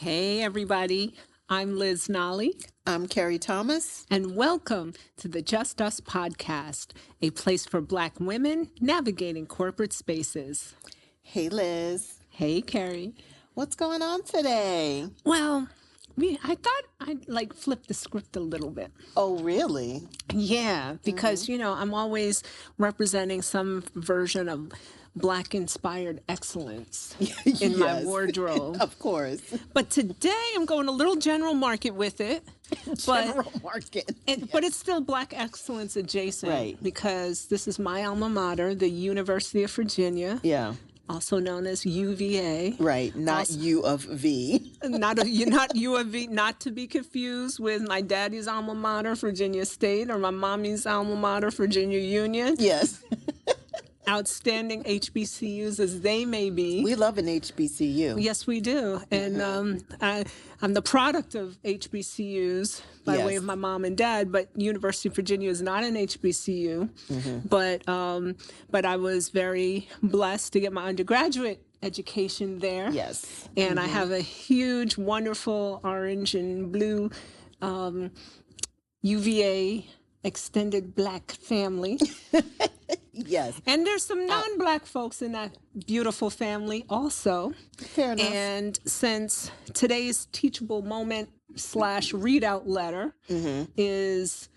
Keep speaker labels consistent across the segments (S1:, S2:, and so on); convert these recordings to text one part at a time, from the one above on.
S1: Hey, everybody. I'm Liz Nolly.
S2: I'm Carrie Thomas.
S1: And welcome to the Just Us podcast, a place for Black women navigating corporate spaces.
S2: Hey, Liz.
S1: Hey, Carrie.
S2: What's going on today?
S1: Well, I thought I'd flip the script a little bit.
S2: Oh, really?
S1: Yeah, because, I'm always representing some version of Black inspired excellence in my wardrobe.
S2: Of course.
S1: But today I'm going a little general market with it.
S2: General market.
S1: But it's still Black excellence adjacent.
S2: Right.
S1: Because this is my alma mater, the University of Virginia.
S2: Yeah.
S1: Also known as UVA.
S2: Right, not U of V.
S1: Not U of V, not to be confused with my daddy's alma mater, Virginia State, or my mommy's alma mater, Virginia Union.
S2: Yes.
S1: Outstanding HBCUs as they may be.
S2: We love an HBCU.
S1: Yes, we do. And I'm the product of HBCUs by way of my mom and dad, but University of Virginia is not an HBCU. But I was very blessed to get my undergraduate education there.
S2: Yes.
S1: And I have a huge, wonderful orange and blue UVA extended Black family.
S2: Yes.
S1: And there's some non-Black folks in that beautiful family also.
S2: Fair enough.
S1: And since today's teachable moment / readout letter is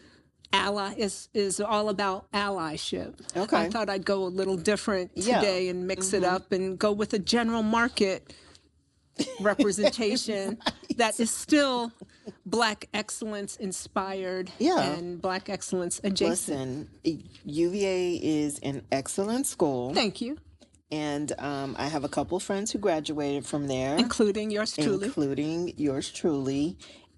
S1: all about allyship.
S2: Okay.
S1: I thought I'd go a little different today and mix it up and go with a general market representation that is still Black excellence inspired and Black excellence adjacent.
S2: Listen, UVA is an excellent school.
S1: Thank you.
S2: And I have a couple friends who graduated from there.
S1: Including yours truly.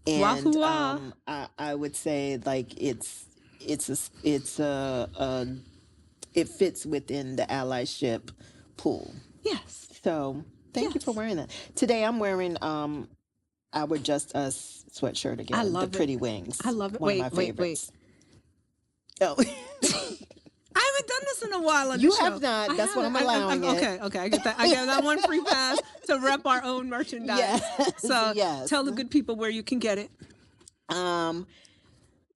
S2: And I would say it fits within the allyship pool.
S1: Yes.
S2: So thank you for wearing that. Today I'm wearing our Just Us sweatshirt again.
S1: I love
S2: the Pretty Wings.
S1: I love it.
S2: One of my favorites. Oh.
S1: I haven't done this in a while on
S2: you
S1: the show.
S2: have not. That's what I'm allowing it.
S1: Okay. I get that. I get that one free pass to rep our own merchandise.
S2: Yes.
S1: So tell the good people where you can get it.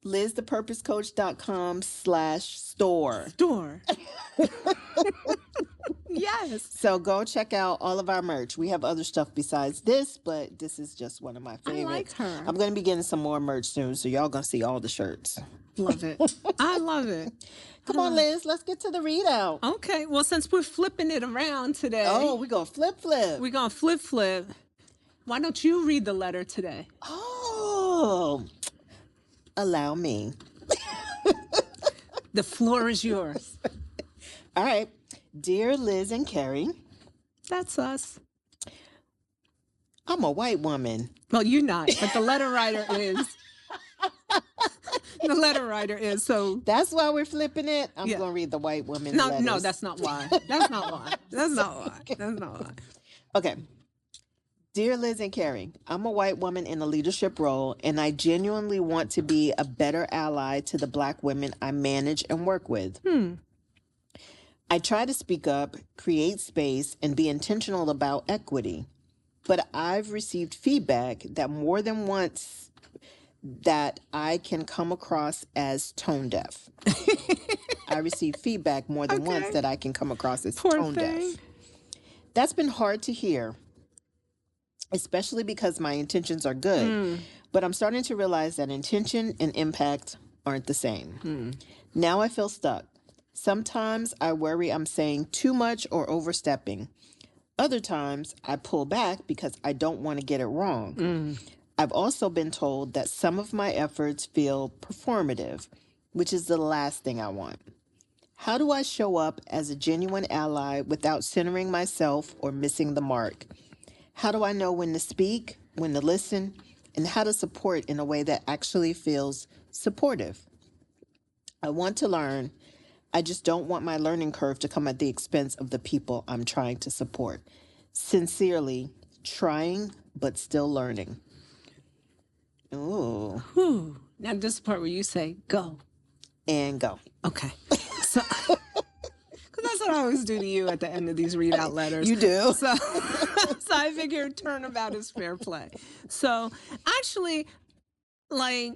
S2: LizThePurposeCoach.com/store.
S1: Store. Yes.
S2: So go check out all of our merch. We have other stuff besides this, but this is just one of my favorites.
S1: I like her.
S2: I'm going to be getting some more merch soon, so y'all going to see all the shirts.
S1: Love it. I love it.
S2: Come on, Liz. Let's get to the readout.
S1: Okay. Well, since we're flipping it around today.
S2: Oh, we're going to flip.
S1: We're going to flip. Why don't you read the letter today?
S2: Oh, allow me.
S1: The floor is yours.
S2: All right. Dear Liz and Carrie.
S1: That's us.
S2: I'm a white woman.
S1: Well, you're not, but the letter writer is. The letter writer is. So
S2: that's why we're flipping it. I'm going to read the white woman.
S1: No, that's not why. That's not why.
S2: Okay. Dear Liz and Carrie, I'm a white woman in a leadership role, and I genuinely want to be a better ally to the Black women I manage and work with. I try to speak up, create space, and be intentional about equity. But I've received feedback that more than once that I can come across as tone deaf. I received feedback more than once that I can come across as tone deaf. That's been hard to hear, especially because my intentions are good. But I'm starting to realize that intention and impact aren't the same. Now I feel stuck. Sometimes I worry I'm saying too much or overstepping. Other times I pull back because I don't want to get it wrong. I've also been told that some of my efforts feel performative, which is the last thing I want. How do I show up as a genuine ally without centering myself or missing the mark? How do I know when to speak, when to listen, and how to support in a way that actually feels supportive? I want to learn. I just don't want my learning curve to come at the expense of the people I'm trying to support. Sincerely, trying, but still learning. Ooh.
S1: Whew. Now this is the part where you say, go.
S2: And go.
S1: Okay. So, because what I always do to you at the end of these readout letters.
S2: You do.
S1: So, so I figure turnabout is fair play. So actually, like,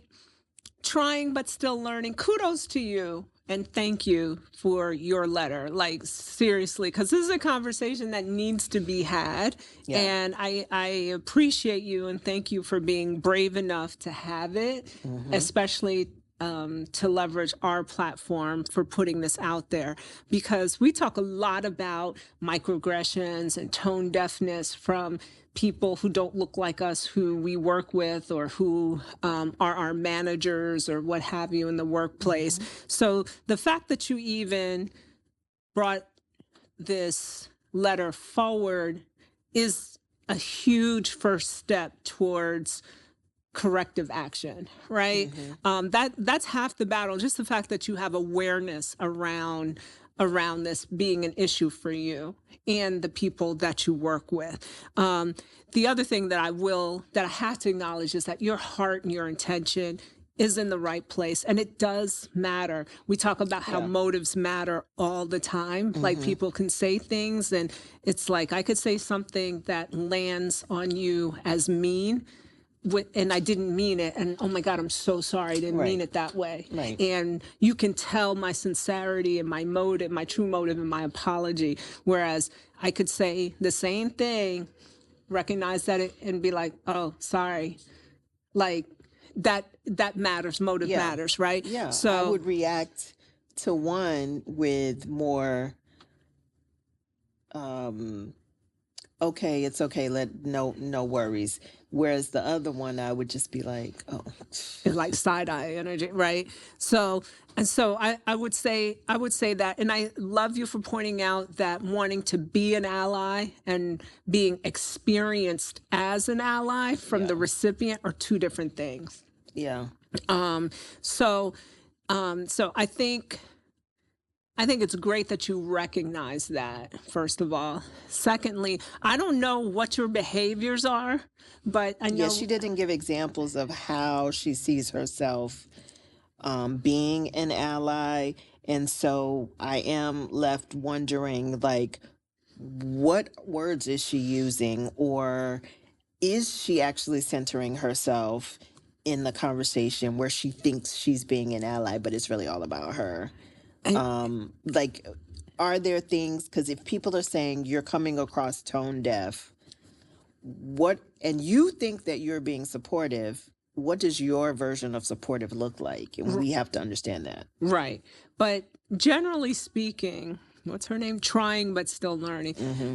S1: trying but still learning, kudos to you. And thank you for your letter. Like, seriously, because this is a conversation that needs to be had. Yeah. And I appreciate you and thank you for being brave enough to have it, especially to leverage our platform for putting this out there. Because we talk a lot about microaggressions and tone deafness from people who don't look like us, who we work with, or who are our managers or what have you in the workplace. So the fact that you even brought this letter forward is a huge first step towards corrective action, right? That's half the battle. Just the fact that you have awareness around this being an issue for you and the people that you work with. The other thing that I have to acknowledge is that your heart and your intention is in the right place, and it does matter. We talk about how motives matter all the time. Like, people can say things, and it's like, I could say something that lands on you as mean, and I didn't mean it, and oh my God, I'm so sorry, I didn't mean it that way. And you can tell my sincerity and my motive, my true motive and my apology, whereas I could say the same thing, recognize that and be like, oh, sorry. Like, that matters, motive matters, right?
S2: Yeah,
S1: so
S2: I would react to one with more, okay, it's okay, no worries. Whereas the other one, I would just be like, oh,
S1: like side eye energy, right? So I would say that, and I love you for pointing out that wanting to be an ally and being experienced as an ally from the recipient are two different things.
S2: Yeah.
S1: So I think it's great that you recognize that, first of all. Secondly, I don't know what your behaviors are, but I know...
S2: Yeah, she didn't give examples of how she sees herself being an ally. And so I am left wondering, like, what words is she using? Or is she actually centering herself in the conversation where she thinks she's being an ally, but it's really all about her? Like, are there things, because if people are saying you're coming across tone deaf, and you think that you're being supportive, what does your version of supportive look like? And we have to understand that.
S1: Right. But generally speaking, what's her name? Trying but still learning.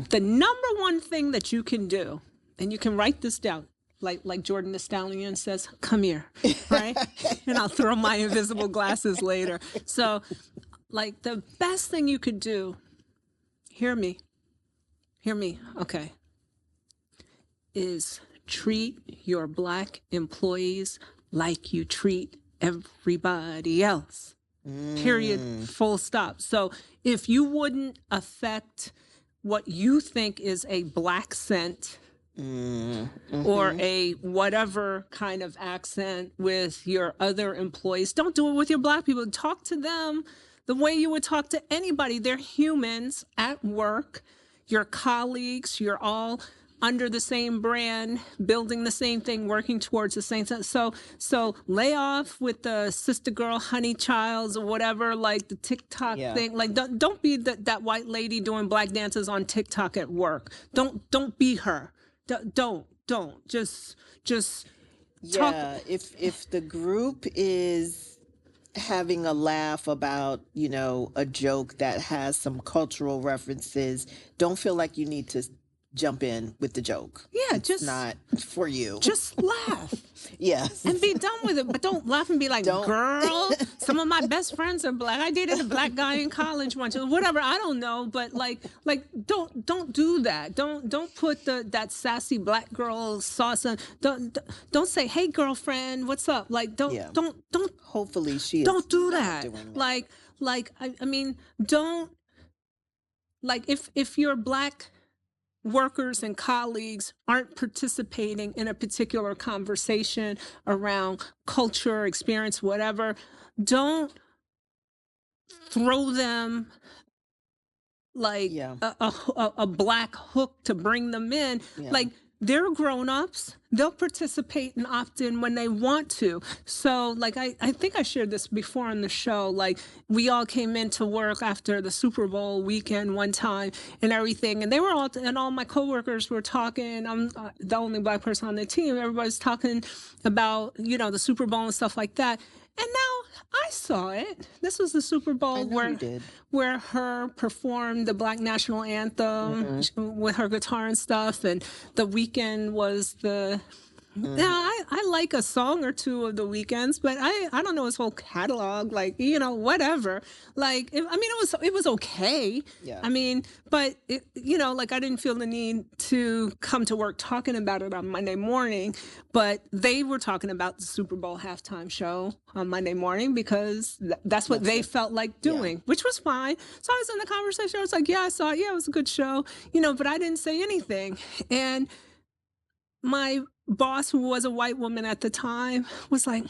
S1: The number one thing that you can do, and you can write this down, like Jordan the Stallion says, come here, right? And I'll throw my invisible glasses later. So, like, the best thing you could do, hear me, okay, is treat your Black employees like you treat everybody else. Period, full stop. So if you wouldn't affect what you think is a Black scent or a whatever kind of accent with your other employees, don't do it with your Black people. Talk to them the way you would talk to anybody. They're humans at work, your colleagues, you're all under the same brand, building the same thing, working towards the same thing. So lay off with the sister girl, honey childs, or whatever, like the TikTok thing. Like, don't be that white lady doing Black dances on TikTok at work. Don't be her. Don't. Just talk.
S2: Yeah, if the group is having a laugh about, a joke that has some cultural references, don't feel like you need to jump in with the joke.
S1: Yeah,
S2: it's not for you.
S1: Just laugh.
S2: Yes.
S1: And be done with it. But don't laugh and be like, girl, some of my best friends are Black. I dated a Black guy in college once. Whatever, I don't know. But like don't do that. Don't put that sassy Black girl sauce on. Don't say, hey girlfriend, what's up? Like don't
S2: hopefully she
S1: don't do that. Like I mean, don't, like, if you're Black workers and colleagues aren't participating in a particular conversation around culture, experience, whatever, don't throw them like
S2: Yeah.
S1: a black hook to bring them in.
S2: Yeah.
S1: Like, they're grown-ups. They'll participate and opt in when they want to. So, like, I think I shared this before on the show. Like, we all came into work after the Super Bowl weekend one time and everything. And they were all, and all my coworkers were talking. I'm the only black person on the team. Everybody's talking about, you know, the Super Bowl and stuff like that. And now I saw it. This was the Super Bowl where her performed the Black National Anthem with her guitar and stuff. And the weekend was the... Yeah, I like a song or two of the weekends, but I don't know his whole catalog. Like, you know, whatever. Like, it was okay.
S2: Yeah.
S1: I mean, but it, you know, like, I didn't feel the need to come to work talking about it on Monday morning, but they were talking about the Super Bowl halftime show on Monday morning because that's what they felt like doing, which was fine. So I was in the conversation. I was like, yeah, I saw it. Yeah, it was a good show, you know, but I didn't say anything. And my boss, who was a white woman at the time, was like,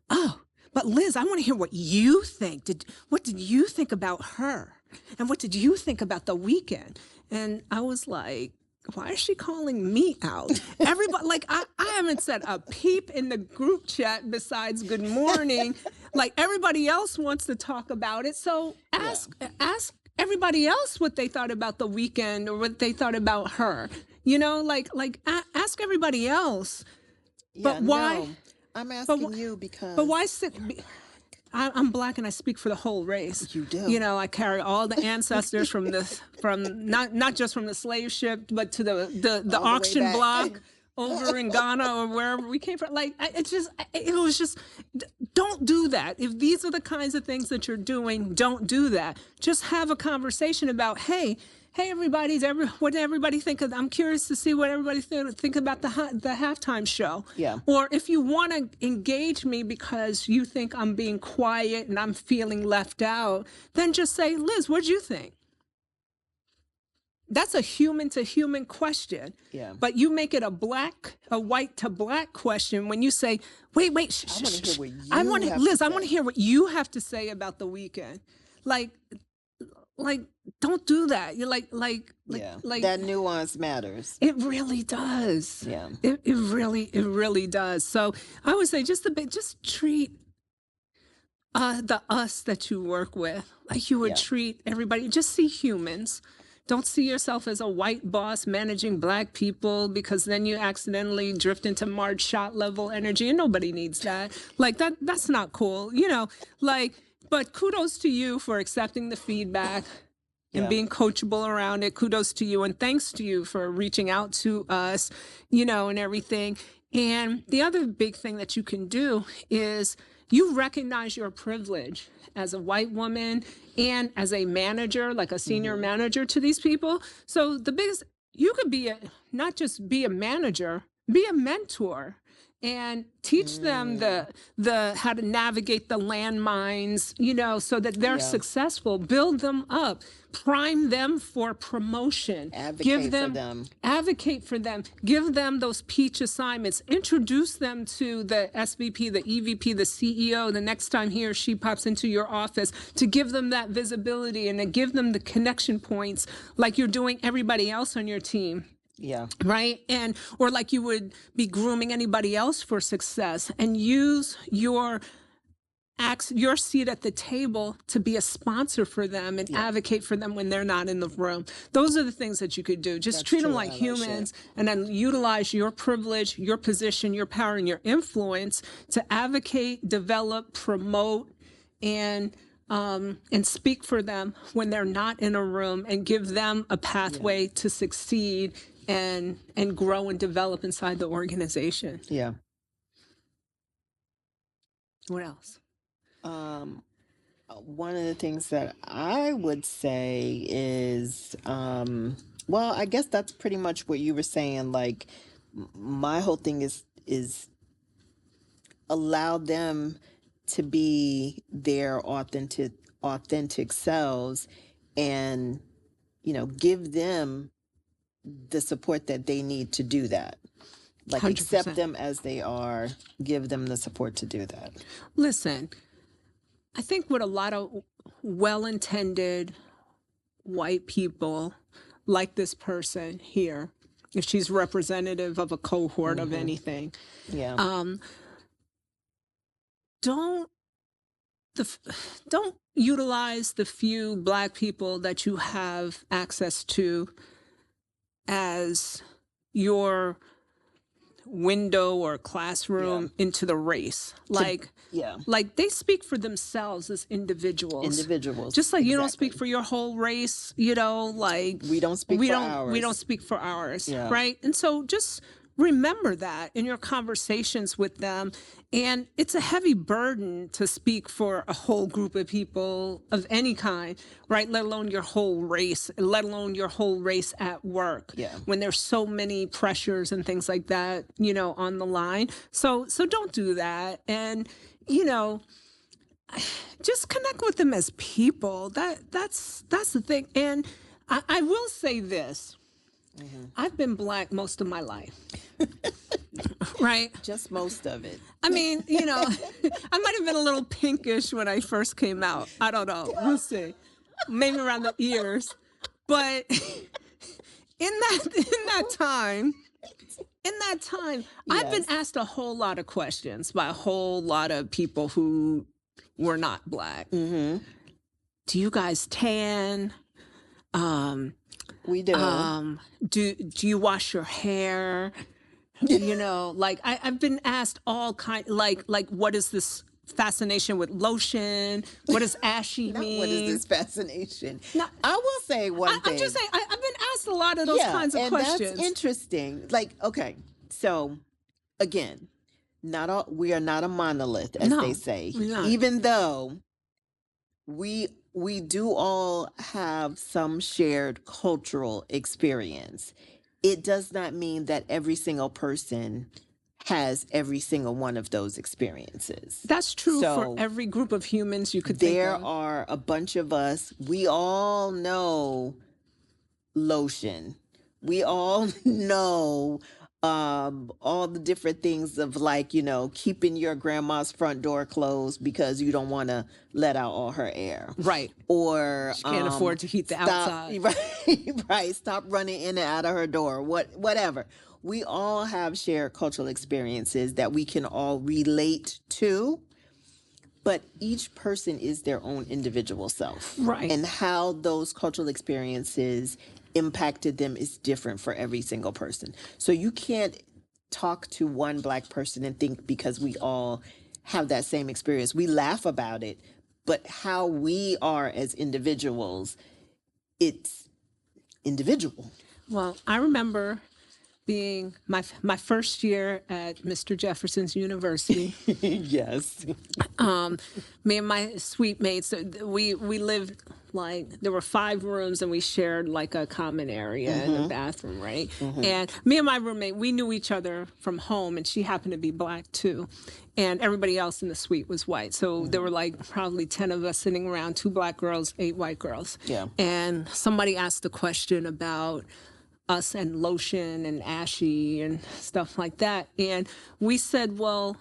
S1: oh, but Liz, I want to hear what you think. What did you think about her? And what did you think about the weekend? And I was like, why is she calling me out? Everybody, like, I haven't said a peep in the group chat besides good morning. Like, everybody else wants to talk about it. So ask everybody else what they thought about the weekend or what they thought about her. You know, ask everybody else.
S2: Yeah,
S1: but why?
S2: No, I'm asking you because...
S1: But why sit... I'm black and I speak for the whole race.
S2: You do.
S1: You know, I carry all the ancestors from not just from the slave ship, but to the auction block over in Ghana or wherever we came from. Like, it was just, don't do that. If these are the kinds of things that you're doing, don't do that. Just have a conversation about, hey, everybody, what did everybody think of? I'm curious to see what everybody think about the halftime show.
S2: Yeah.
S1: Or if you want to engage me because you think I'm being quiet and I'm feeling left out, then just say, Liz, what'd you think? That's a human to human question.
S2: Yeah.
S1: But you make it a white to black question when you say, wait,
S2: I want to hear what you
S1: I want to hear what you have to say about the weekend. Like, don't do that. You're like
S2: that nuance matters.
S1: It really does.
S2: Yeah.
S1: It really does. So I would say just treat the us that you work with like you would treat everybody. Just see humans. Don't see yourself as a white boss managing black people, because then you accidentally drift into Marge shot level energy, and nobody needs that. Like, that's not cool, you know, like. But kudos to you for accepting the feedback and being coachable around it. Kudos to you, and thanks to you for reaching out to us, you know, and everything. And the other big thing that you can do is you recognize your privilege as a white woman and as a manager, like a senior manager to these people. So the biggest, you could be not just be a manager, be a mentor. And teach them the how to navigate the landmines, you know, so that they're successful. Build them up, prime them for promotion.
S2: Advocate for them.
S1: Give them those peach assignments. Introduce them to the SVP, the EVP, the CEO the next time he or she pops into your office, to give them that visibility and to give them the connection points like you're doing everybody else on your team.
S2: Yeah.
S1: Right. And or like you would be grooming anybody else for success, and use your seat at the table to be a sponsor for them and advocate for them when they're not in the room. Those are the things that you could do. Just treat them like humans, and then utilize your privilege, your position, your power, and your influence to advocate, develop, promote, and speak for them when they're not in a room, and give them a pathway to succeed and grow and develop inside the organization.
S2: Yeah.
S1: What else?
S2: One of the things that I would say is, well, I guess that's pretty much what you were saying. Like, my whole thing is allow them to be their authentic selves, and, you know, give them the support that they need to do that. Like, 100%. Accept them as they are, give them the support to do that.
S1: Listen, I think what a lot of well-intended white people like this person here, if she's representative of a cohort of anything, don't utilize the few Black people that you have access to as your window or classroom into the race. Like they speak for themselves as individuals. Just like you don't speak for your whole race, you know, like
S2: we don't speak for ours.
S1: We don't speak for ours, right? And so just remember that in your conversations with them. And it's a heavy burden to speak for a whole group of people of any kind, right? Let alone your whole race, let alone your whole race at work. When there's so many pressures and things like that, you know, on the line. So don't do that. And, you know, just connect with them as people. That's the thing. And I will say this. I've been Black most of my life. Right?
S2: Just most of it.
S1: I mean, you know, I might have been a little pinkish when I first came out. I don't know. We'll see. Maybe around the ears. But in that time, I've been asked a whole lot of questions by a whole lot of people who were not Black. Do you guys tan?
S2: We do.
S1: Do you wash your hair? You know, like I've been asked all kind, like what is this fascination with lotion? What does ashy mean?
S2: What is this fascination? Now, I will say one thing.
S1: I'm just saying, I've been asked a lot of those kinds of questions.
S2: That's interesting. Like, okay, so again, we are not a monolith, as they say. Even though we do all have some shared cultural experience. It does not mean that every single person has every single one of those experiences.
S1: That's true for every group of humans you could think of.
S2: There are a bunch of us. We all know lotion. We all know all the different things of, like, you know, keeping your grandma's front door closed because you don't want to let out all her air.
S1: Right.
S2: Or
S1: she can't afford to heat the outside.
S2: Right. Stop running in and out of her door. Whatever. We all have shared cultural experiences that we can all relate to, but each person is their own individual self.
S1: Right.
S2: And how those cultural experiences impacted them is different for every single person. So you can't talk to one Black person and think because we all have that same experience. We laugh about it, but how we are as individuals, it's individual.
S1: Well, I remember being my first year at Mr. Jefferson's University.
S2: Yes.
S1: Me and my suite mates, we lived, like, there were 5 rooms and we shared like a common area in the bathroom, right? And me and my roommate, we knew each other from home, and she happened to be Black too. And everybody else in the suite was white. So there were like probably 10 of us sitting around, 2 Black girls, 8 white girls.
S2: Yeah.
S1: And somebody asked a question about us and lotion and ashy and stuff like that. And we said, well,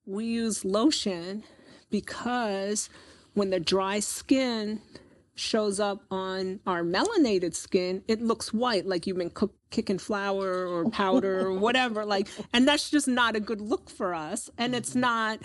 S1: we use lotion because when the dry skin shows up on our melanated skin, it looks white, like you've been kicking flour or powder or whatever. Like, and that's just not a good look for us. And it's not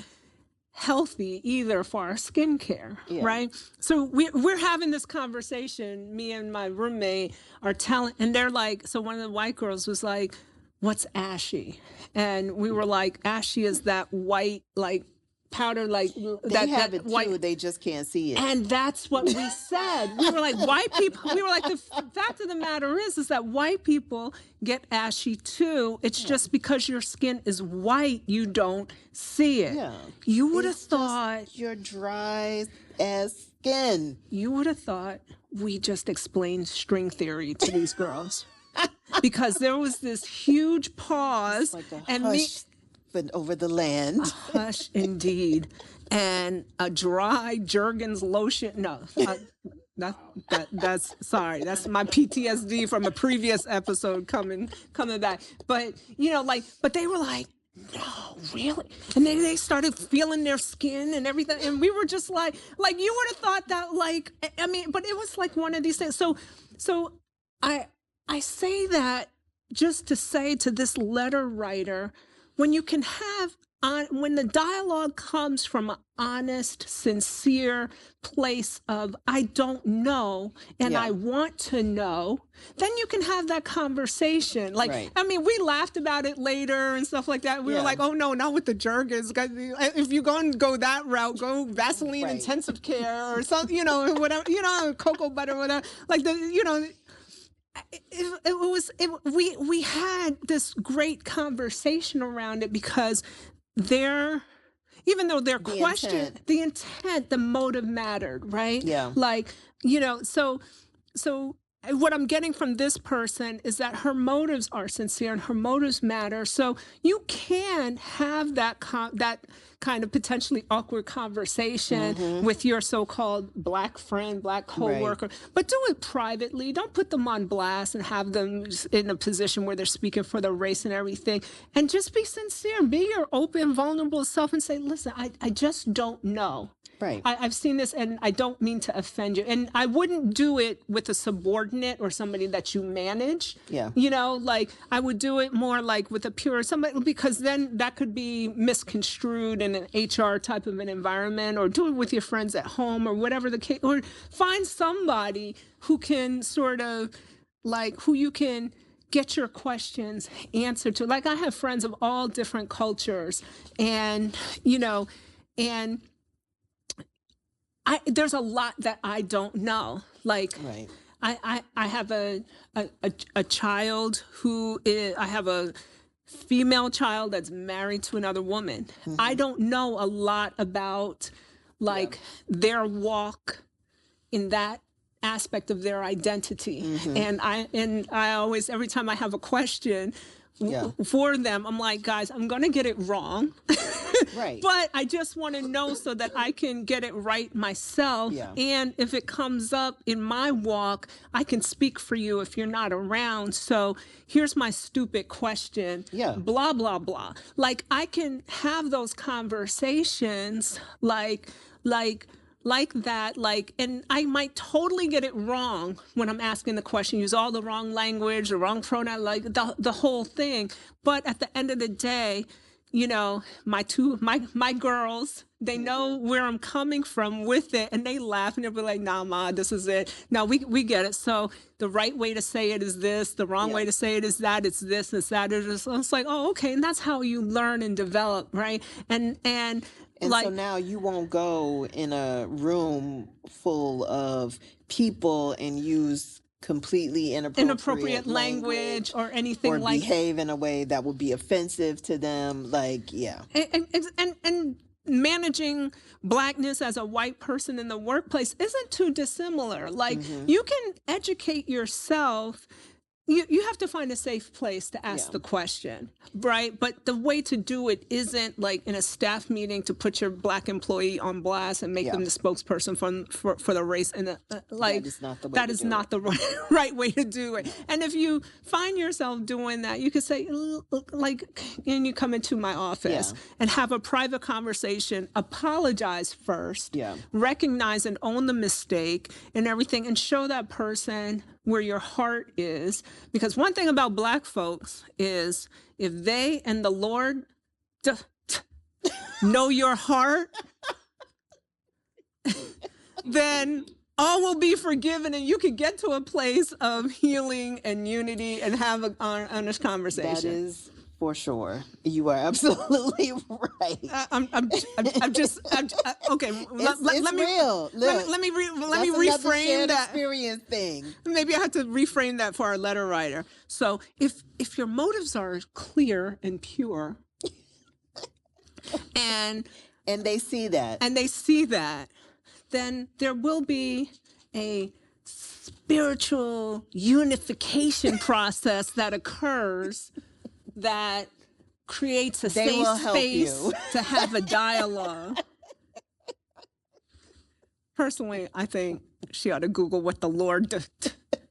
S1: healthy either for our skincare, right? So we're having this conversation. Me and my roommate are telling, and they're like, so one of the white girls was like, what's ashy? And we were like, ashy is that white, like, powder, like
S2: they have it
S1: white
S2: too, they just can't see it.
S1: And that's what we said. We were like, white people, we were like, the fact of the matter is that white people get ashy too. It's just because your skin is white, you don't see it.
S2: Yeah.
S1: You would have thought
S2: your dry ass skin.
S1: You would have thought we just explained string theory to these girls. Because there was this huge pause,
S2: like
S1: and
S2: hush over the land.
S1: A hush indeed. And a dry Jergens lotion. No, that's sorry. That's my PTSD from a previous episode coming back. But, you know, like, but they were like, no, really? And then they started feeling their skin and everything. And we were just like you would have thought that, like, I mean, but it was like one of these things. So I say that just to say to this letter writer, when you can have when the dialogue comes from an honest, sincere place of I don't know and I want to know, then you can have that conversation. Like, I mean, we laughed about it later and stuff like that. We were like, oh no, not with the jergens. If you're going to go that route, go Vaseline intensive care or something, you know, whatever, you know, cocoa butter, whatever. Like we had this great conversation around it because even though their question, the intent, the motive mattered, right?
S2: Yeah.
S1: Like, you know, so what I'm getting from this person is that her motives are sincere and her motives matter. So you can have that kind of potentially awkward conversation with your so-called Black friend, Black coworker, but do it privately. Don't put them on blast and have them in a position where they're speaking for their race and everything. And just be sincere, be your open, vulnerable self and say, listen, I just don't know.
S2: Right.
S1: I've seen this and I don't mean to offend you. And I wouldn't do it with a subordinate or somebody that you manage.
S2: Yeah.
S1: You know, like I would do it more like with a pure somebody, because then that could be misconstrued in an HR type of an environment, or do it with your friends at home or whatever the case, or find somebody who can sort of like who you can get your questions answered to. Like I have friends of all different cultures and, you know, and there's a lot that I don't know. Like I have a child who is, I have a female child that's married to another woman. I don't know a lot about like their walk in that aspect of their identity. And I always, every time I have a question for them, I'm like, guys, I'm going to get it wrong. But I just want to know so that I can get it right myself. And if it comes up in my walk, I can speak for you if you're not around. So here's my stupid question. Blah, blah, blah. Like I can have those conversations like that, like, and I might totally get it wrong when I'm asking the question, use all the wrong language, the wrong pronoun, like the whole thing. But at the end of the day, you know, my girls, they know where I'm coming from with it, and they laugh and they'll be like, nah, ma, this is it. No, we get it. So the right way to say it is this, the wrong way to say it is that, it's this, it's that. It's like, oh, okay. And that's how you learn and develop, right? And like,
S2: so now you won't go in a room full of people and use completely inappropriate
S1: language or anything,
S2: or
S1: like
S2: behave in a way that would be offensive to them. Like,
S1: and managing Blackness as a white person in the workplace isn't too dissimilar. Like you can educate yourself. You have to find a safe place to ask the question, right? But the way to do it isn't like in a staff meeting to put your Black employee on blast and make them the spokesperson for the race. And like that is not the right way to do it. And if you find yourself doing that, you could say, like, can you come into my office and have a private conversation, apologize first, recognize and own the mistake and everything, and show that person where your heart is. Because one thing about Black folks is if they and the Lord know your heart, then all will be forgiven and you can get to a place of healing and unity and have an honest conversation.
S2: That is for sure. You are absolutely right.
S1: Okay.
S2: Let me
S1: reframe that
S2: experience thing.
S1: Maybe I have to reframe that for our letter writer. So if your motives are clear and pure, and
S2: they see that,
S1: then there will be a spiritual unification process that occurs that creates a safe space to have a dialogue. Personally, I think she ought to Google what the Lord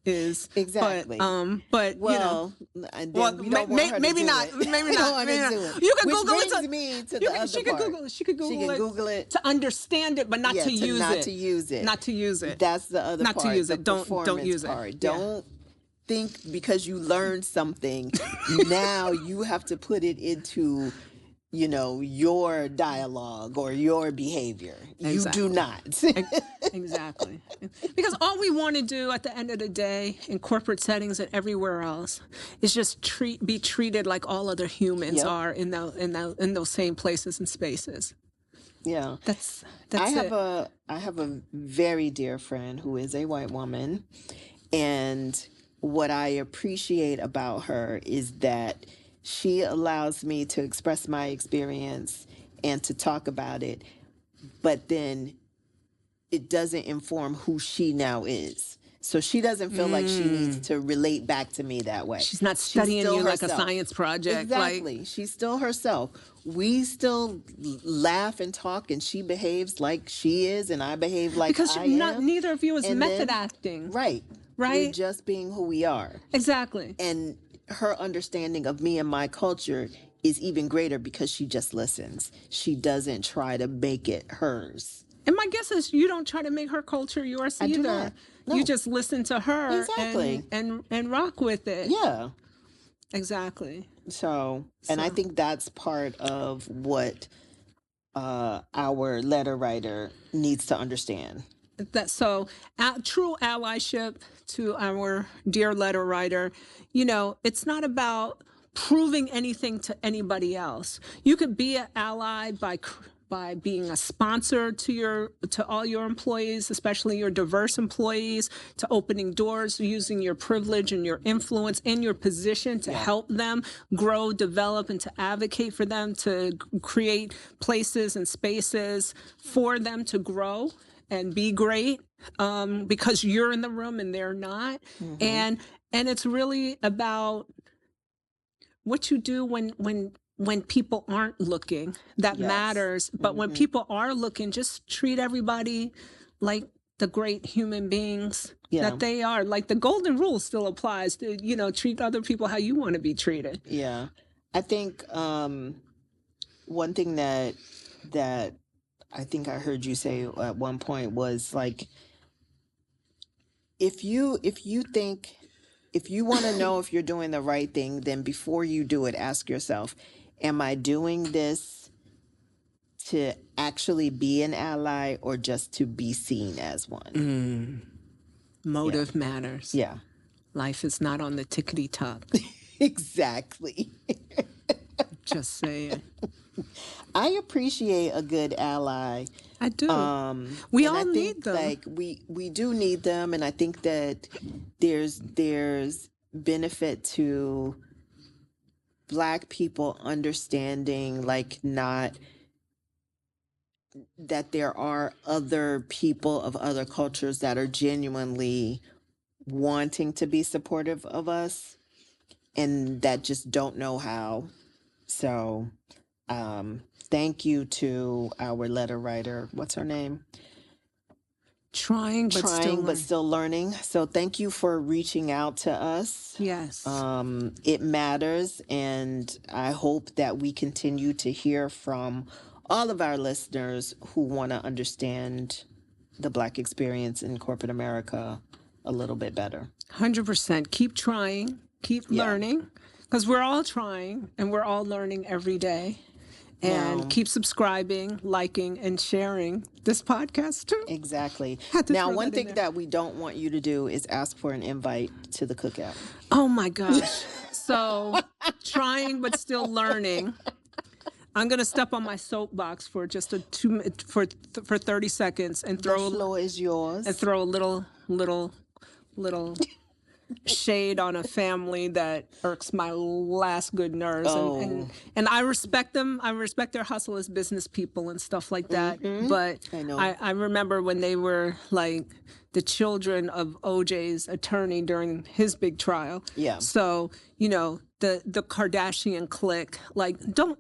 S1: is.
S2: Exactly.
S1: But
S2: well, and then we don't want her
S1: maybe
S2: to do
S1: not.
S2: it.
S1: Maybe
S2: We don't
S1: not.
S2: want her to do it.
S1: You can
S2: Which
S1: Google
S2: brings
S1: it.
S2: me to the other
S1: She can
S2: part.
S1: Google it. She can
S2: Google it
S1: to understand it, but not to use
S2: not
S1: it.
S2: to use it.
S1: Not to use it.
S2: That's the other
S1: not
S2: part.
S1: To use
S2: the
S1: it. Don't use
S2: part.
S1: it.
S2: Don't think because you learned something, now you have to put it into, your dialogue or your behavior. Exactly. You do not.
S1: Exactly. Because all we want to do at the end of the day in corporate settings and everywhere else is just be treated like all other humans are in those same places and spaces.
S2: Yeah.
S1: That's
S2: I have a very dear friend who is a white woman, and what I appreciate about her is that she allows me to express my experience and to talk about it, but then it doesn't inform who she now is. So she doesn't feel like she needs to relate back to me that way.
S1: She's not studying you like a science project.
S2: Exactly. She's still herself. We still laugh and talk, and she behaves like she is, and I behave like I am.
S1: Neither of you is method acting.
S2: Right. We're just being who we are.
S1: Exactly.
S2: And her understanding of me and my culture is even greater because she just listens. She doesn't try to make it hers.
S1: And my guess is you don't try to make her culture yours either.
S2: I do not. No.
S1: You just listen to her
S2: exactly.
S1: and rock with it.
S2: Yeah.
S1: Exactly.
S2: So, and I think that's part of what our letter writer needs to understand.
S1: True allyship to our dear letter writer, it's not about proving anything to anybody else. You could be an ally by being a sponsor to all your employees, especially your diverse employees, to opening doors, using your privilege and your influence and your position to help them grow, develop, and to advocate for them, to create places and spaces for them to grow and be great, because you're in the room and they're not. And it's really about what you do when people aren't looking. That matters. But when people are looking, just treat everybody like the great human beings that they are. Like the golden rule still applies to, treat other people how you want to be treated.
S2: Yeah. I think one thing that I think I heard you say at one point was like, if you want to know if you're doing the right thing, then before you do it, ask yourself, am I doing this to actually be an ally or just to be seen as one?
S1: Motive matters.
S2: Yeah.
S1: Life is not on the tickety top.
S2: Exactly.
S1: Just saying.
S2: I appreciate a good ally.
S1: I do. We all need them.
S2: Like we do need them, and I think that there's benefit to Black people understanding, like, not that there are other people of other cultures that are genuinely wanting to be supportive of us and that just don't know how. So thank you to our letter writer. What's her name?
S1: Trying but
S2: still learning. So thank you for reaching out to us.
S1: Yes.
S2: It matters, and I hope that we continue to hear from all of our listeners who want to understand the Black experience in corporate America a little bit better.
S1: 100%. Keep trying, keep learning, because we're all trying and we're all learning every day. And keep subscribing, liking, and sharing this podcast too.
S2: Exactly. Now, one thing that we don't want you to do is ask for an invite to the cookout.
S1: Oh my gosh. So, trying but still learning. I'm going to step on my soapbox for just for 30 seconds and throw.
S2: The floor is yours.
S1: And throw a little shade on a family that irks my last good nerves. And I respect them. I respect their hustle as business people and stuff like that. But I remember when they were like the children of OJ's attorney during his big trial.
S2: Yeah.
S1: So, the Kardashian clique, like, don't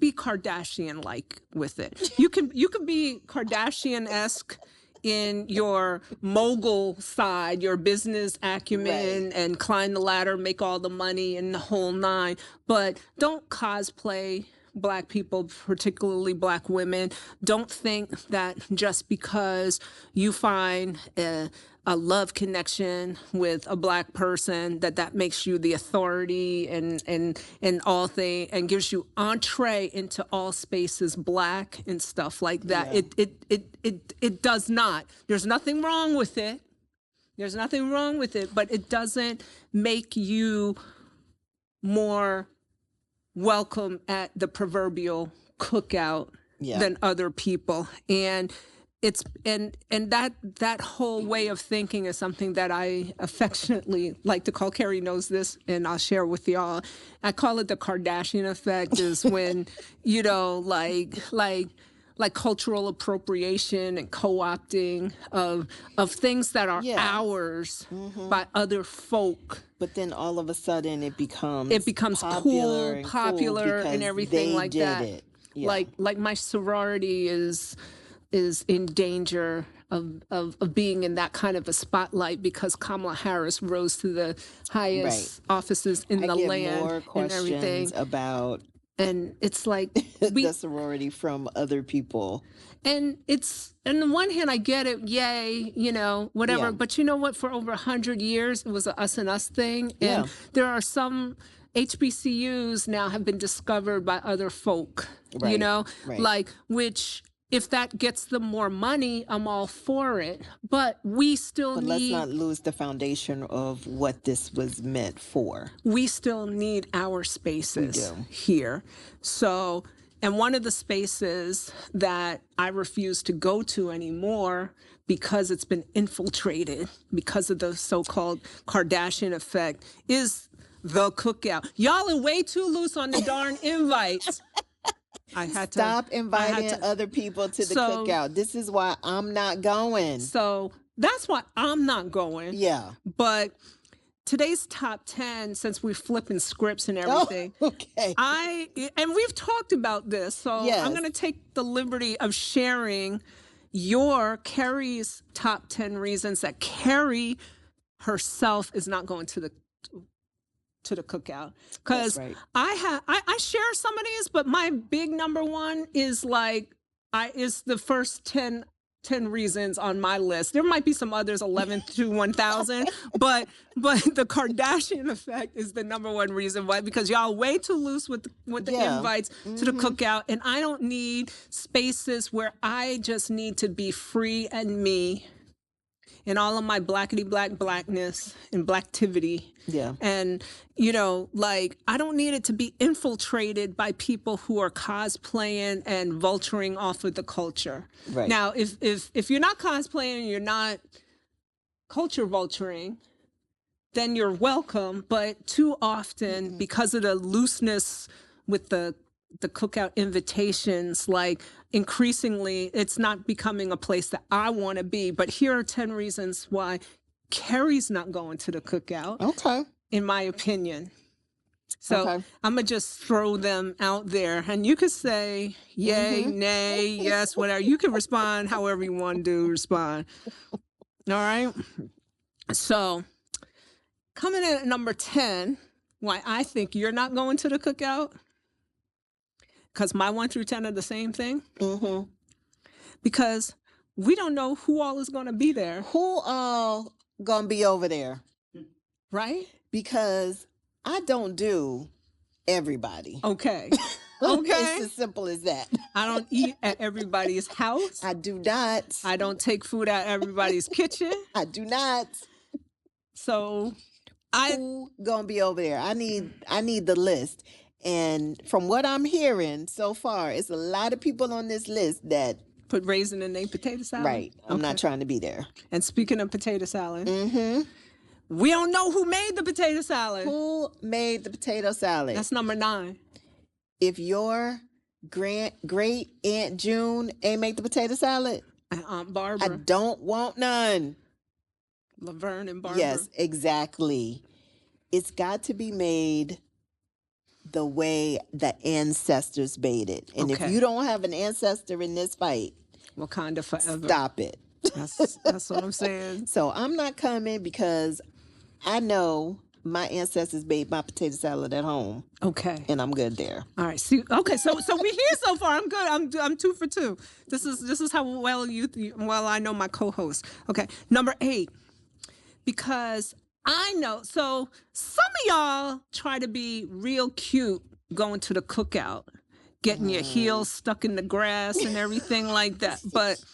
S1: be Kardashian like with it. You can be Kardashian-esque in your mogul side, your business acumen, and climb the ladder, make all the money and the whole nine. But don't cosplay Black people, particularly Black women. Don't think that just because you find a love connection with a Black person that makes you the authority and all things, and gives you entree into all spaces Black and stuff like that. It does not. There's nothing wrong with it. There's nothing wrong with it, but it doesn't make you more welcome at the proverbial cookout than other people. And it's and that whole way of thinking is something that I affectionately like to call, Carrie knows this and I'll share with y'all, I call it the Kardashian effect. Is when, you know, like cultural appropriation and co-opting of things that are ours by other folk.
S2: But then all of a sudden it becomes
S1: popular and everything like that.
S2: Yeah.
S1: Like my sorority is in danger of being in that kind of a spotlight because Kamala Harris rose to the highest offices in the land
S2: more
S1: and everything
S2: about.
S1: And it's like
S2: the sorority from other people.
S1: And it's, on the one hand, I get it, yay, you know, whatever. Yeah. But you know what? For over 100 years, it was a us and us thing. And there are some HBCUs now have been discovered by other folk, you know, like, which, if that gets them more money, I'm all for it. But we still need...
S2: let's not lose the foundation of what this was meant for.
S1: We still need our spaces here. So, and one of the spaces that I refuse to go to anymore because it's been infiltrated because of the so-called Kardashian effect is the Cookout. Y'all are way too loose on the darn invites. I had to
S2: stop inviting other people to the cookout. This is why I'm not going.
S1: So that's why I'm not going.
S2: Yeah.
S1: But today's top 10, since we're flipping scripts and everything, and we've talked about this, so I'm going to take the liberty of sharing Carrie's top 10 reasons that Carrie herself is not going to the cookout, because I share some of these, but my big number one is is the first 10 reasons on my list. There might be some others, 11 to 1,000, but the Kardashian effect is the number one reason why, because y'all way too loose with the invites to the cookout, and I don't need spaces where I just need to be free and me and all of my blackness and blacktivity. Yeah. And, you know, like, I don't need it to be infiltrated by people who are cosplaying and vulturing off of the culture. Right. Now, if you're not cosplaying and you're not culture vulturing, then you're welcome. But too often, because of the looseness with the cookout invitations, like, increasingly it's not becoming a place that I want to be. But here are 10 reasons why Carrie's not going to the cookout. Okay. In my opinion. So I'm going to just throw them out there, and you could say yay, nay, yes, whatever. You can respond however you want to respond. All right. So coming in at number 10, why I think you're not going to the cookout, because my 1 through 10 are the same thing. Because we don't know who all is going to be there.
S2: Who all going to be over there?
S1: Right?
S2: Because I don't do everybody.
S1: Okay.
S2: It's as simple as that.
S1: I don't eat at everybody's house.
S2: I do not.
S1: I don't take food out of everybody's kitchen.
S2: I do not.
S1: So
S2: who going to be over there? I need the list. And from what I'm hearing so far, it's a lot of people on this list that
S1: put raisin in their potato salad.
S2: Right. I'm not trying to be there.
S1: And speaking of potato salad, we don't know who made the potato salad.
S2: Who made the potato salad?
S1: That's number 9.
S2: If your great Aunt June ain't make the potato salad,
S1: Aunt Barbara,
S2: I don't want none.
S1: Laverne and Barbara.
S2: Yes, exactly. It's got to be made the way the ancestors made it. And if you don't have an ancestor in this fight,
S1: Wakanda forever.
S2: Stop it.
S1: That's what I'm saying.
S2: So I'm not coming because I know my ancestors made my potato salad at home.
S1: Okay.
S2: And I'm good there.
S1: All right. See. Okay. So we here so far. I'm good. I'm 2 for 2. This is how well I know my co-host. Okay. Number 8. Because I know. So some of y'all try to be real cute going to the cookout, getting your heels stuck in the grass and everything like that. But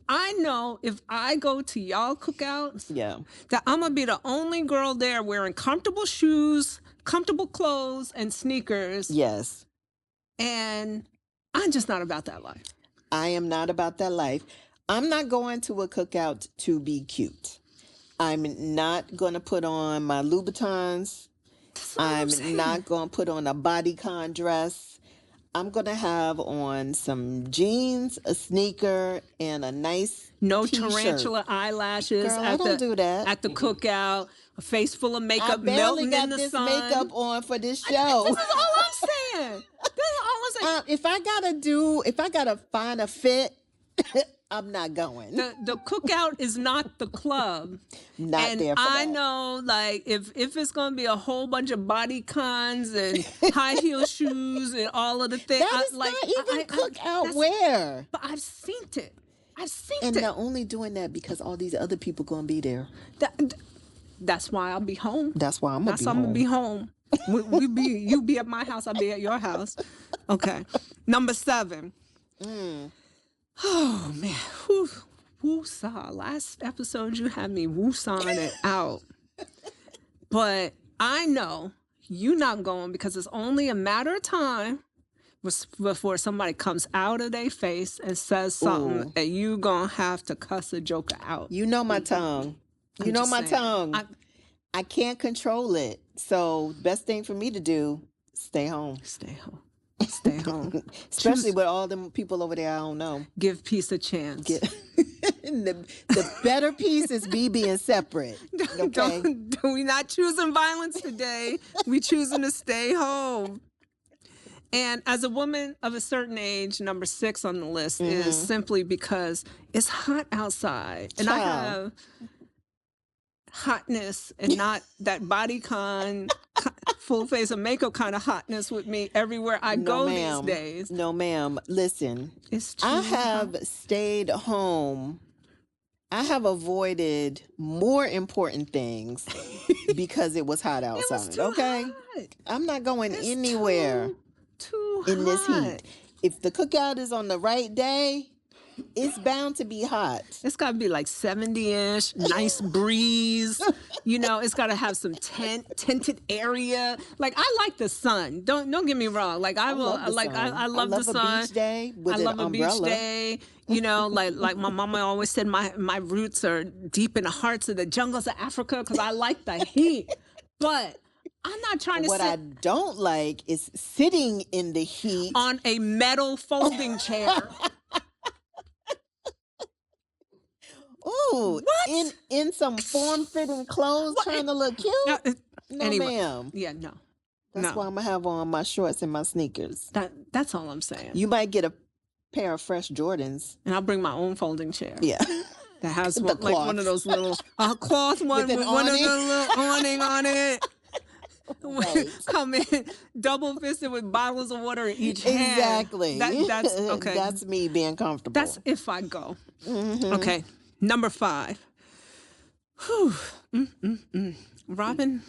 S1: I know if I go to y'all cookouts, that I'm gonna be the only girl there wearing comfortable shoes, comfortable clothes, and sneakers.
S2: Yes.
S1: And I'm just not about that life.
S2: I am not about that life. I'm not going to a cookout to be cute. I'm not going to put on my Louboutins. I'm not going to put on a bodycon dress. I'm going to have on some jeans, a sneaker, and a nice t-shirt.
S1: Tarantula eyelashes.
S2: Girl, I don't do that.
S1: At the cookout, a face full of makeup melting in the sun.
S2: I barely got this makeup on for this show.
S1: This is all I'm saying.
S2: If I gotta find a fit, I'm not going.
S1: The cookout is not the club.
S2: Not there for that.
S1: I know, like, if it's gonna be a whole bunch of bodycons and high heel shoes and all of the things,
S2: that is not even cookout wear.
S1: But I've seen it.
S2: And they're only doing that because all these other people gonna be there.
S1: That's why I'll be home.
S2: That's why I'm
S1: gonna be home. You be at my house, I'll be at your house. Okay. Number 7. Oh man. Woo-saw. Last episode you had me woo-sawing it out. But I know you not going because it's only a matter of time before somebody comes out of their face and says something and you gonna have to cuss a joker out.
S2: You know my tongue. I can't control it. So best thing for me to do, stay home.
S1: Stay home.
S2: Especially with all them people over there I don't know.
S1: Give peace a chance.
S2: The better piece is me being separate. Okay?
S1: We not choosing violence today. We choosing to stay home. And as a woman of a certain age, number 6 on the list is simply because it's hot outside. And I have hotness and not that bodycon full face of makeup kind of hotness with me everywhere I go these days.
S2: No, ma'am. Listen,
S1: it's too
S2: I have stayed home. I have avoided more important things because it was hot outside. Okay?
S1: Hot.
S2: I'm not going anywhere
S1: too
S2: in this
S1: hot.
S2: heat. If the cookout is on the right day, it's bound to be hot.
S1: It's got to be like 70-ish, nice breeze. You know, it's got to have some tinted area. Like, I like the sun. Don't get me wrong. Like, I love the sun.
S2: A beach day with an umbrella.
S1: A beach day. You know, like my mama always said, my roots are deep in the hearts of the jungles of Africa because I like the heat. But I'm not trying to
S2: What I don't like is sitting in the heat
S1: on a metal folding chair.
S2: Ooh,
S1: what?
S2: in some form-fitting clothes, trying to look cute? No,
S1: anyway,
S2: ma'am.
S1: Yeah, no.
S2: That's why I'm gonna have on my shorts and my sneakers.
S1: That's all I'm saying.
S2: You might get a pair of fresh Jordans,
S1: and I'll bring my own folding chair.
S2: Yeah,
S1: that has like one of those little cloth one with one of the little awning on it. Right. Come in double fisted with bottles of water in each hand.
S2: Exactly.
S1: That's okay.
S2: That's me being comfortable.
S1: That's if I go. Okay. Number 5. Robin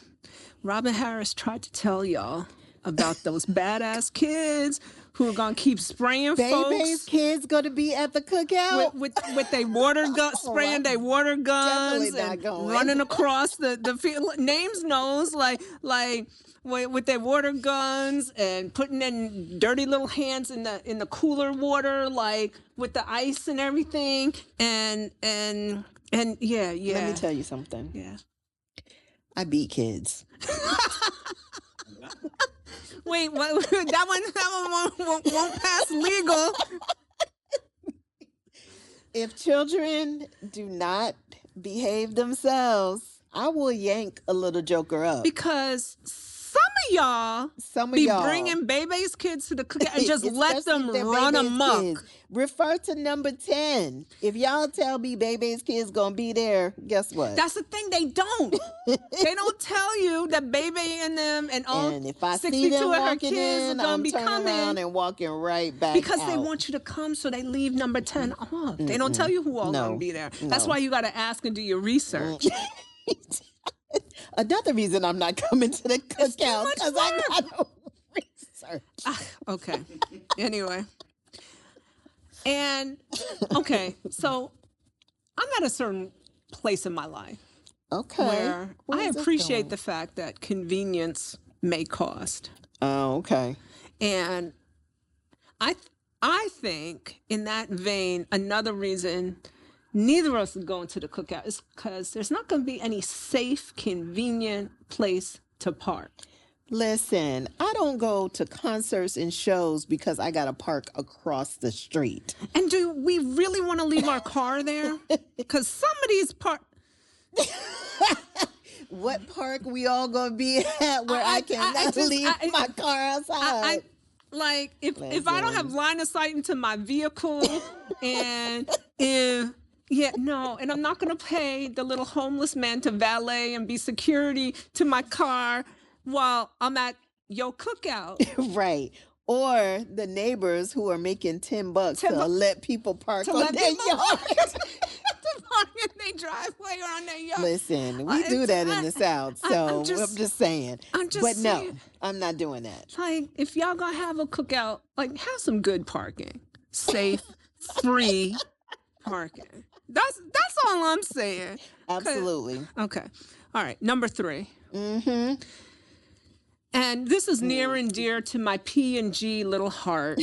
S1: Harris tried to tell y'all about those badass kids who are gonna keep spraying
S2: folks. Kids gonna be at the cookout
S1: with their water gun, spraying their water guns and running across the field. Names knows like with their water guns and putting in dirty little hands in the cooler water, like with the ice and everything. And yeah.
S2: Let me tell you something.
S1: Yeah.
S2: I beat kids.
S1: Wait, that one won't pass legal.
S2: If children do not behave themselves, I will yank a little joker up.
S1: Because some y'all be bringing Bebe's kids to the cookout and just let them run amok.
S2: Kids. Refer to number 10. If y'all tell me Bebe's kids gonna be there, guess what?
S1: That's the thing. They don't. They don't tell you that Bebe and them and all
S2: and if I
S1: 62
S2: see them
S1: of her
S2: walking
S1: kids
S2: in,
S1: are gonna
S2: I'm
S1: be
S2: turning
S1: coming
S2: around and walking right back
S1: because
S2: out.
S1: they want you to come, so they leave number 10 off. They don't tell you who all gonna be there. That's why you got to ask and do your research.
S2: Another reason I'm not coming to the cookout because I got no research.
S1: Okay. Anyway. And, okay, so I'm at a certain place in my life.
S2: Okay.
S1: Where I appreciate the fact that convenience may cost.
S2: Oh, okay.
S1: And I think in that vein, another reason neither of us is going to the cookout is because there's not going to be any safe, convenient place to park.
S2: Listen, I don't go to concerts and shows because I got to park across the street.
S1: And do we really want to leave our car there? Because somebody's
S2: what park we all going to be at where I cannot leave my car outside?
S1: Like, if I don't have line of sight into my vehicle and and I'm not going to pay the little homeless man to valet and be security to my car while I'm at your cookout.
S2: Right. Or the neighbors who are making $10 to let people park on their yard.
S1: To park in their driveway or on their yard.
S2: Listen, we do that in the South, so I'm just saying. No, I'm not doing that.
S1: Like, if y'all gonna have a cookout, like, have some good parking. Safe, free parking. That's all I'm saying.
S2: Absolutely.
S1: Okay. All right. Number 3.
S2: Mm-hmm.
S1: And this is near and dear to my P&G little heart.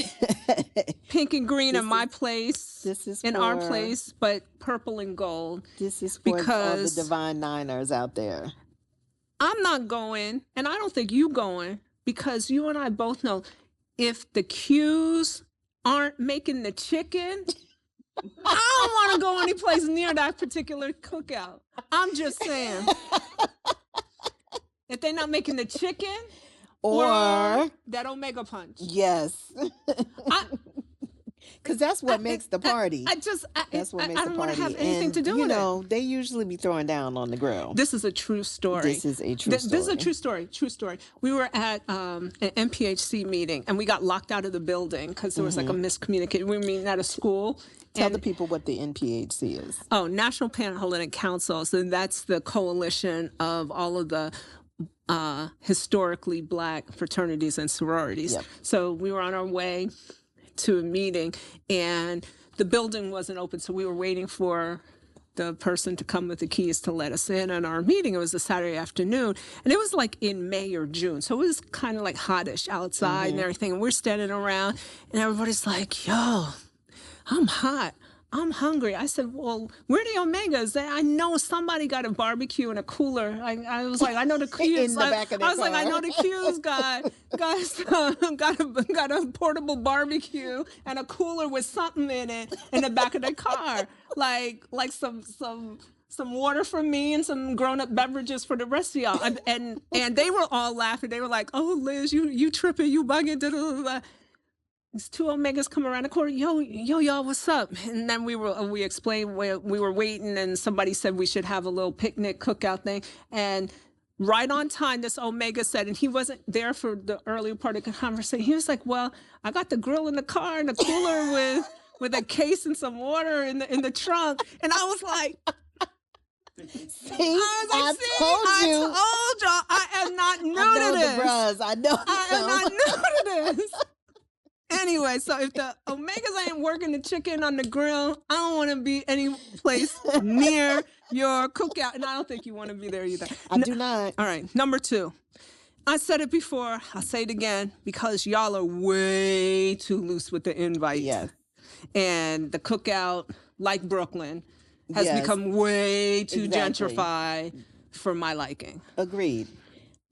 S1: Pink and green in my place.
S2: This is
S1: in our place, but purple and gold.
S2: This is for all the Divine Niners out there.
S1: I'm not going, and I don't think you going, because you and I both know if the cues aren't making the chicken, I don't want to go any place near that particular cookout. I'm just saying. If they're not making the chicken or that Omega punch.
S2: Yes. Because that's what makes the party.
S1: That's what makes the party. I don't want to have anything to do with it.
S2: You know, they usually be throwing down on the grill.
S1: This is a true story.
S2: This is a true story.
S1: This is a true story. True story. We were at an MPHC meeting, and we got locked out of the building because there was like a miscommunication. We were meeting at a school.
S2: Tell the people what the NPHC is.
S1: Oh, National Panhellenic Council. So that's the coalition of all of the historically Black fraternities and sororities. Yep. So we were on our way to a meeting, and the building wasn't open, so we were waiting for the person to come with the keys to let us in on our meeting. It was a Saturday afternoon, and it was like in May or June, so it was kind of like hottish outside and everything, and we're standing around, and everybody's like, yo, I'm hot. I'm hungry. I said, well, where are the Omegas? I know somebody got a barbecue and a cooler. I was like, I know the Q's.
S2: In the back of their car.
S1: Like, I know the Q's got a portable barbecue and a cooler with something in it in the back of their car. Like some water for me and some grown-up beverages for the rest of y'all. And they were all laughing. They were like, oh, Liz, you tripping, you bugging, da-da-da-da. These 2 Omegas come around the corner. Yo, y'all, what's up? And then we explained where we were waiting, and somebody said we should have a little picnic cookout thing. And right on time, this Omega said, and he wasn't there for the earlier part of the conversation. He was like, well, I got the grill in the car and the cooler with a case and some water in the trunk. And I was like,
S2: I told
S1: y'all, I am not new to this.
S2: I
S1: am not new to this. Anyway, so if the Omegas ain't working the chicken on the grill, I don't want to be any place near your cookout. And I don't think you want to be there either.
S2: I do not.
S1: All right. Number 2. I said it before. I'll say it again because y'all are way too loose with the invite.
S2: Yes.
S1: And the cookout, like Brooklyn, has become way too gentrified for my liking.
S2: Agreed.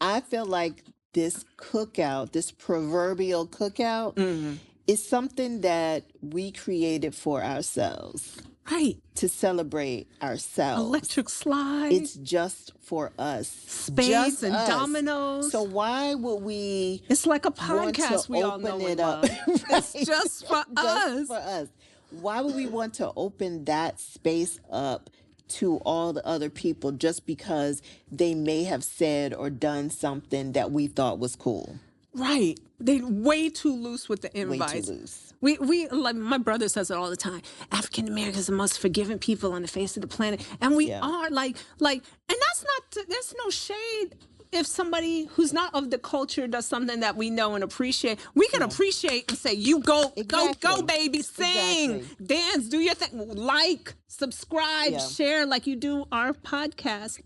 S2: I feel like this cookout, this proverbial cookout, is something that we created for ourselves.
S1: Right.
S2: To celebrate ourselves.
S1: Electric slide.
S2: It's just for us.
S1: Spades and dominoes.
S2: So why would we?
S1: It's like a podcast we all know and love. Right? It's just for us.
S2: Just for us. Why would we want to open that space up to all the other people just because they may have said or done something that we thought was cool?
S1: Right. They're way too loose with the invites.
S2: Way too loose.
S1: We like my brother says it all the time. African Americans are the most forgiving people on the face of the planet, and we are like, and that's not. There's no shade. If somebody who's not of the culture does something that we know and appreciate, we can appreciate and say, "You go, go, baby, sing, dance, do your thing, like, subscribe, share, like you do our podcast."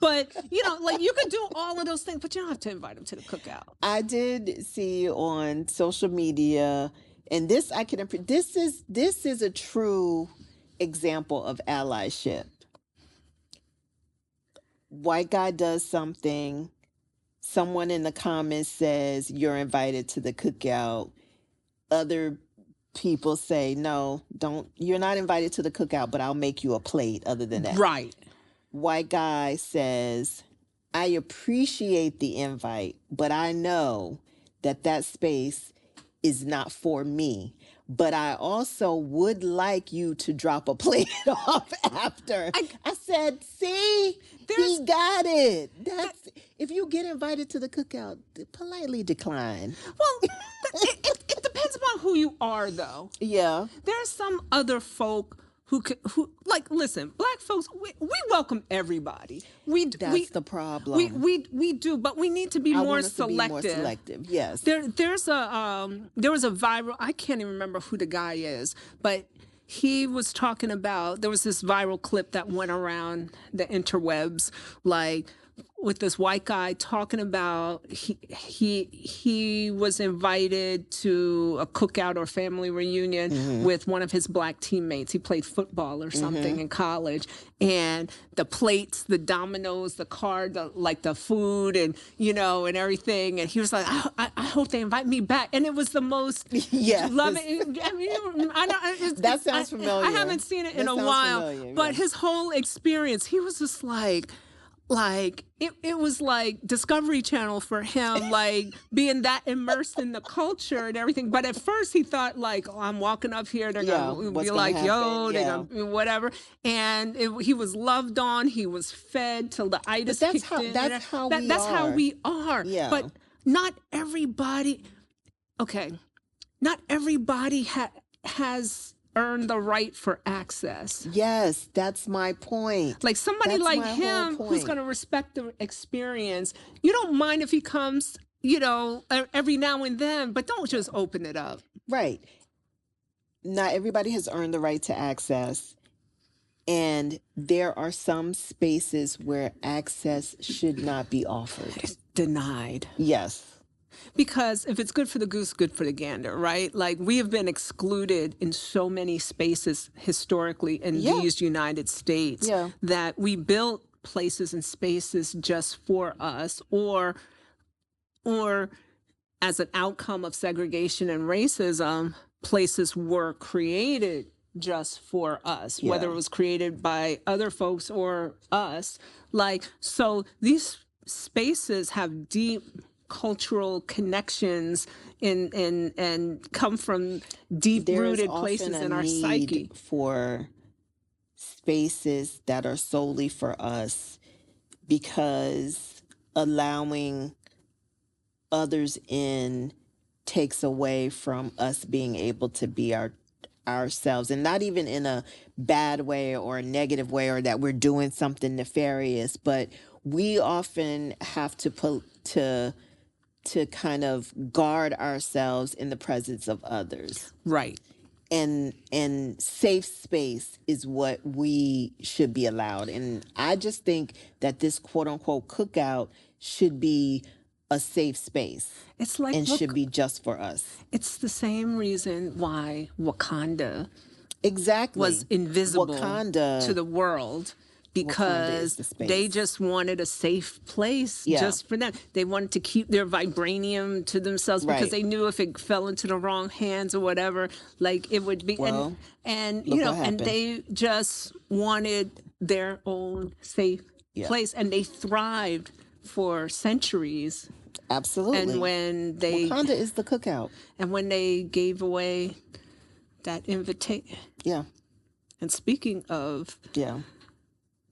S1: But like you can do all of those things, but you don't have to invite them to the cookout.
S2: I did see on social media. And this is a true example of allyship. White guy does something, someone in the comments says you're invited to the cookout. Other people say, no, you're not invited to the cookout, but I'll make you a plate other than that.
S1: Right.
S2: White guy says, I appreciate the invite, but I know that space is not for me, but I also would like you to drop a plate off after. I said, see, he got it. If you get invited to the cookout, politely decline.
S1: Well, it depends upon who you are, though.
S2: Yeah.
S1: There's some other folk who like, listen, Black folks, we welcome everybody.
S2: That's the problem.
S1: We do, but we need to be more selective.
S2: More selective, yes.
S1: There was a viral, I can't even remember who the guy is, but he was talking about, there was this viral clip that went around the interwebs, like, with this white guy talking about he was invited to a cookout or family reunion with one of his black teammates. He played football or something in college, and the plates, the dominoes, the card, the food, and and everything. And he was like, I hope they invite me back. And it was the most loving. I mean,
S2: that sounds familiar.
S1: I haven't seen it in a while, but his whole experience, he was just like it was like Discovery Channel for him, like being that immersed in the culture and everything. But at first he thought like, oh, I'm walking up here, they're gonna be like, yo, they're gonna whatever. And he was loved on, he was fed till the itis kicked in.
S2: That's how
S1: we are.
S2: Yeah.
S1: But not everybody. Okay, not everybody has earn the right for access.
S2: Yes, that's my point.
S1: Like somebody like him who's going to respect the experience. You don't mind if he comes, every now and then, but don't just open it up.
S2: Right. Not everybody has earned the right to access. And there are some spaces where access should not be offered.
S1: It's denied.
S2: Yes.
S1: Because if it's good for the goose, good for the gander, right? Like we have been excluded in so many spaces historically in these United States that we built places and spaces just for us, or as an outcome of segregation and racism, places were created just for us, whether it was created by other folks or us. Like, so these spaces have deep cultural connections and come from deep-rooted places in our psyche.
S2: For spaces that are solely for us, because allowing others in takes away from us being able to be ourselves, and not even in a bad way or a negative way or that we're doing something nefarious, but we often have to kind of guard ourselves in the presence of others.
S1: Right.
S2: And safe space is what we should be allowed. And I just think that this quote unquote cookout should be a safe space.
S1: It's like,
S2: and should be just for us.
S1: It's the same reason why Wakanda
S2: was
S1: invisible to the world. because they just wanted a safe place just for them. They wanted to keep their vibranium to themselves because they knew if it fell into the wrong hands or whatever, like it would be. And you know, and they just wanted their own safe place, and they thrived for centuries.
S2: Absolutely.
S1: And when they
S2: Wakanda is the cookout.
S1: And when they gave away that invitation.
S2: Yeah.
S1: And speaking of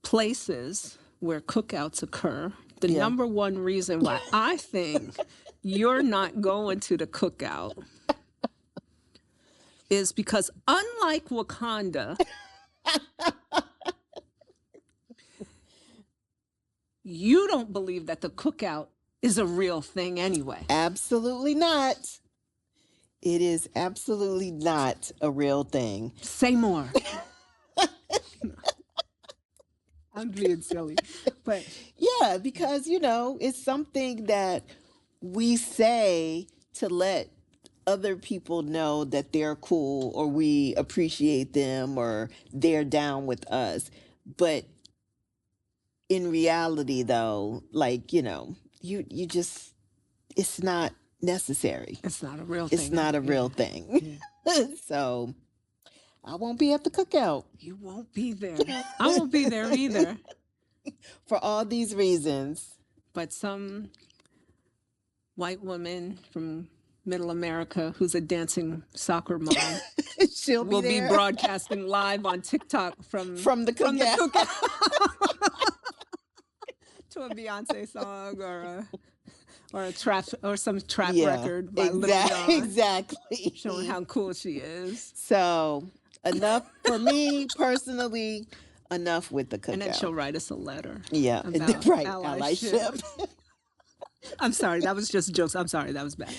S1: places where cookouts occur, the number one reason why I think you're not going to the cookout is because unlike Wakanda, you don't believe that the cookout is a real thing anyway.
S2: Absolutely not. It is absolutely not a real thing.
S1: Say more. I'm being silly. But
S2: yeah, because, you know, it's something that we say to let other people know that they're cool or we appreciate them or they're down with us. But in reality, though, like, you know, you just, it's not necessary.
S1: It's not a real thing.
S2: It's not a real thing. Yeah. So I won't be at the cookout.
S1: You won't be there. I won't be there either.
S2: For all these reasons.
S1: But some white woman from Middle America who's a dancing soccer mom will be broadcasting live on TikTok from the cookout. To a Beyonce song or a trap or some trap record by Lil Jon.
S2: Exactly.
S1: Showing how cool she is.
S2: So enough for me personally. Enough with the cookout.
S1: And then she'll write us a letter.
S2: Yeah,
S1: about
S2: right.
S1: Allyship. I'm sorry, that was just jokes. I'm sorry, that was bad.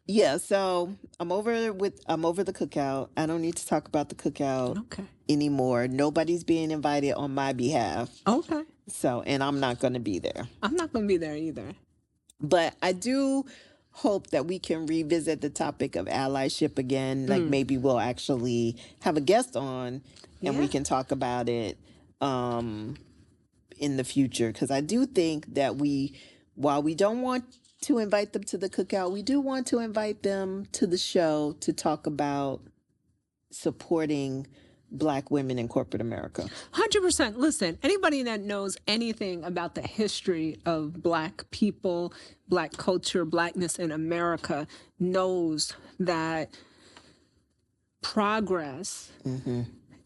S2: Yeah. So I'm over the cookout. I don't need to talk about the cookout anymore. Nobody's being invited on my behalf.
S1: Okay.
S2: So, and I'm not going to be there.
S1: I'm not going to be there either.
S2: But I do hope that we can revisit the topic of allyship again. Like maybe we'll actually have a guest on and we can talk about it in the future. Because I do think that while we don't want to invite them to the cookout, we do want to invite them to the show to talk about supporting Black women in corporate America.
S1: 100%. Listen, anybody that knows anything about the history of Black people, Black culture, Blackness in America knows that progress,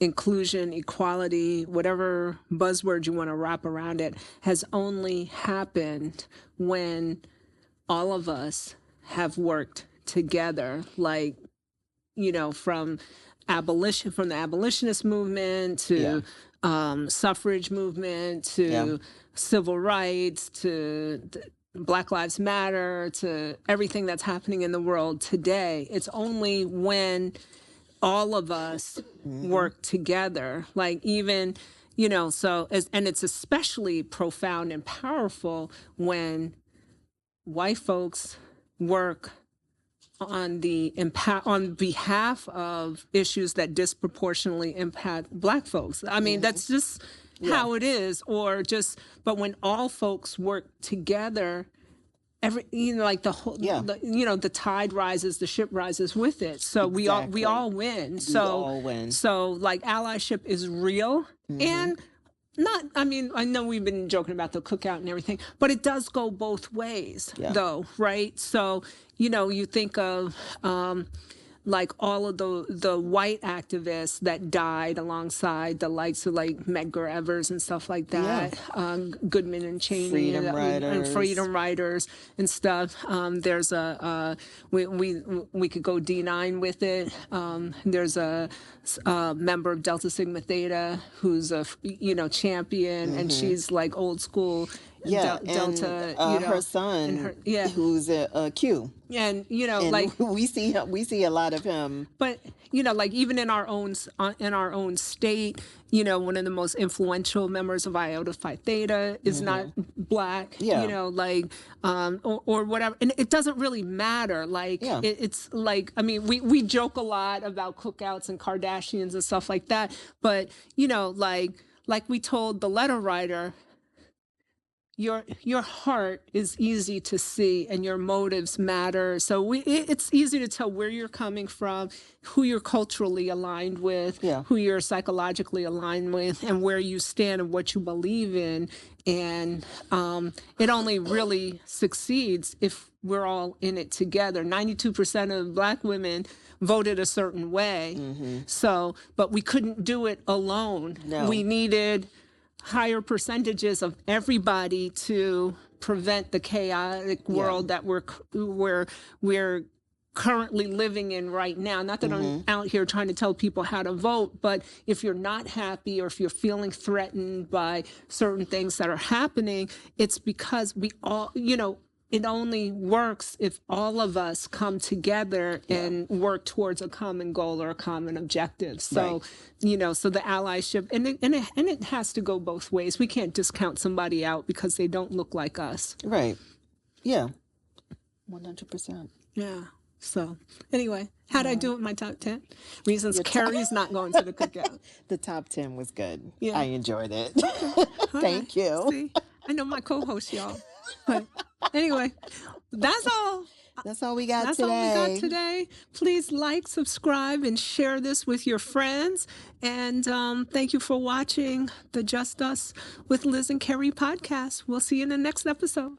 S1: inclusion, equality, whatever buzzword you want to wrap around it, has only happened when all of us have worked together, like, you know, from the abolitionist movement to suffrage movement to civil rights to Black Lives Matter to everything that's happening in the world today. It's only when all of us work together, like even, you know, and it's especially profound and powerful when white folks work on behalf of issues that disproportionately impact Black folks. I mean, that's just how it is. But when all folks work together, the tide rises, the ship rises with it. So we all win. So like allyship is real and I know we've been joking about the cookout and everything, but it does go both ways though, right? So, you know, you think of like all of the white activists that died alongside the likes of like Medgar Evers and stuff like that, Goodman and Cheney and freedom riders and stuff. There's we could go D9 with it. There's a member of Delta Sigma Theta who's a champion, and she's like old school. Delta,
S2: her son, who's a Q,
S1: and
S2: like we see a lot of him.
S1: But like even in our own state, one of the most influential members of Iota Phi Theta is not Black. Or whatever, and it doesn't really matter. Like it's like we joke a lot about cookouts and Kardashians and stuff like that, but like we told the letter writer, your heart is easy to see and your motives matter. So it's easy to tell where you're coming from, who you're culturally aligned with, who you're psychologically aligned with, and where you stand and what you believe in. And it only really succeeds if we're all in it together. 92% of Black women voted a certain way. So, but we couldn't do it alone.
S2: No.
S1: We needed higher percentages of everybody to prevent the chaotic world that we're currently living in right now. Not that I'm out here trying to tell people how to vote, but if you're not happy or if you're feeling threatened by certain things that are happening, it's because we all, it only works if all of us come together and work towards a common goal or a common objective. So, so the allyship, and it has to go both ways. We can't discount somebody out because they don't look like us.
S2: Right. Yeah. 100%.
S1: Yeah. So anyway, how'd I do with my top 10 reasons Kere's not going to the cookout?
S2: The top 10 was good.
S1: Yeah.
S2: I enjoyed it. Thank you.
S1: See, I know my co-host, y'all. But anyway, that's all.
S2: That's all we got
S1: That's
S2: today.
S1: all we got today. Please like, subscribe, and share this with your friends. And thank you for watching the Just Us with Liz and Kere podcast. We'll see you in the next episode.